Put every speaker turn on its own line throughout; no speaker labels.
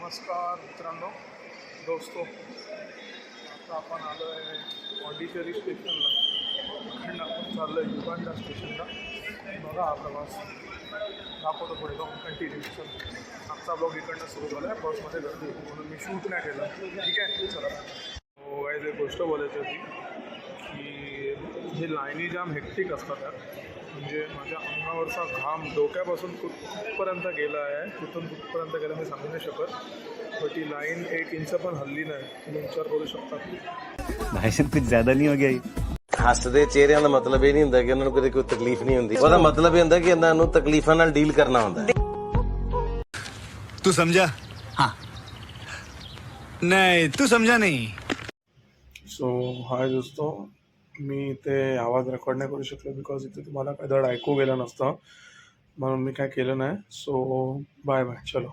नमस्कार मित्रांनो, दोस्तो, आता आपण आलो आहे पॉंडिचेरी स्टेशनला. इकडनं आपण चाललो आहे युगांडा स्टेशनला. बघा हा प्रवास दाखवतो पुढे जाऊन कंटिन्यू. आजचा ब्लॉग इकडनं सुरू झाला आहे. बसमध्ये गर्दी होती म्हणून मी शूट नाही केलं. ठीक आहे, चला. हो गाईज, एक गोष्ट बोलायची होती की हे लाईनी जाम हेक्टिक असतात यार. म्हणजे माझ्या अंगावरचा घाम डोक्यापासून कुठपर्यंत गेला आहे, कुठपर्यंत गेला मी सांगू नाही शकत. पण ती लाईन 1 इंच पण हल्ली नाही. तुम्ही विचार करू शकता.
भाषण कुछ ज्यादा नहीं हो गया?
ਹੱਸਦੇ ਚਿਹਰਿਆਂ ਦਾ ਮਤਲਬ ਇਹ ਨਹੀਂ ਹੁੰਦਾ ਕਿ ਉਹਨਾਂ ਨੂੰ ਕਦੇ ਕੋਈ ਤਕਲੀਫ ਨਹੀਂ ਹੁੰਦੀ। ਉਹਦਾ ਮਤਲਬ ਇਹ ਹੁੰਦਾ ਕਿ ਇਹਨਾਂ ਨੂੰ ਤਕਲੀਫਾਂ ਨਾਲ ਡੀਲ ਕਰਨਾ ਹੁੰਦਾ ਹੈ।
तू समझा? हाँ। नहीं, तू समझा नहीं।
सो हाय दोस्तो, मी इथे आवाज रेकॉर्ड नाही करू शकलो बिकॉज इथे तुम्हाला काय धड ऐकू गेलं नसतं, म्हणून मी काय केलं नाही. सो बाय बाय, चलो.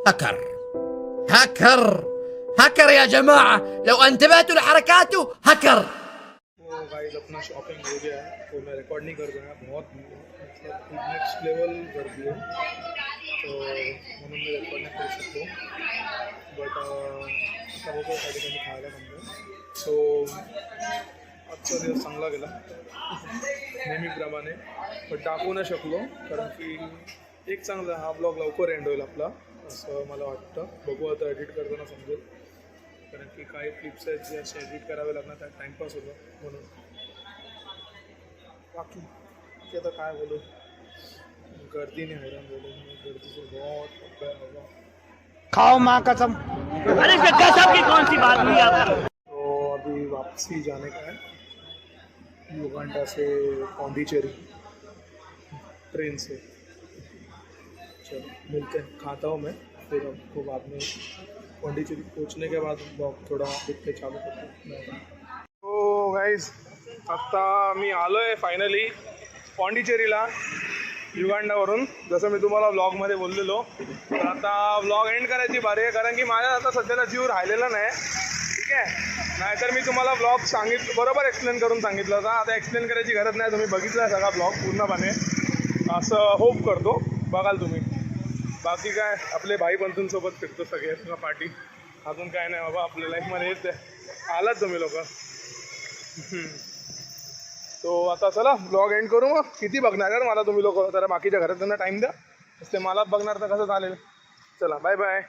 هكر هكر هكر يا جماعة، لو انتبهتوا لحركاته هكر.
तो गाइस अपना शॉपिंग हो गया है, तो मैं रिकॉर्ड नहीं कर रहा. बहुत मतलब नेक्स्ट लेवल गर्दी है, तो म्हणून मी रेकॉर्ड नाही करू शकतो. बट आता बघू काही ठिकाणी खायला समजा. सो आजचा दिवस चांगला गेला नेहमीप्रमाणे, पण टाकू नाही शकलो कारण की एक चांगला हा ब्लॉग लवकर एंड होईल आपला असं मला वाटतं. बघू आता एडिट करताना समजेल, कारण की काही क्लिप्स आहेत जे असे एडिट करावे लागणार, त्यात टाईमपास होतो म्हणून. बाकी आता काय बोलू, गर्दीने हैरान बोलू. गर्दीचं बहुत
खाओ माँ कसम। अरे इसमें कसम की कौन सी बात हुई आपको?
तो अभी वापसी जाने का है युगांडा से पौंडीचेरी ट्रेन से. चलो मिलते हैं, खाता हूँ मैं, फिर आपको बाद में पौंडीचेरी पहुँचने के बाद ब्लॉग थोड़ा दिखते चालू करते. तो गाइज आत्ता मी आलो आहे फायनली पॉंडीचेरीला युगांडावरून. जसं मी तुम्हाला ब्लॉगमध्ये बोललेलो, तर आता ब्लॉग एंड करायची बारी आहे, कारण की माझ्या आता सध्याला जीव राहिलेला नाही. ठीक आहे, नाहीतर मी तुम्हाला ब्लॉग बरोबर एक्सप्लेन करून सांगितलं होता. आता एक्सप्लेन करायची गरज नाही, तुम्ही बघितला सगळा ब्लॉग पूर्णपणे असं होप करतो बघाल तुम्ही. बाकी काय आपले भाई बंधूंसोबत फिरतो सगळे का पार्टी, अजून काय नाही बाबा आपल्या लाईफमध्ये हेच आहे. आलात तुम्ही लोक. तो आता चला ब्लॉग एंड करू. मग किती बघणार यार मला तुम्ही लोक, तर बाकीच्या घरात त्यांना टाईम द्या, ते मला बघणार तर कसं चालेल. चला बाय बाय.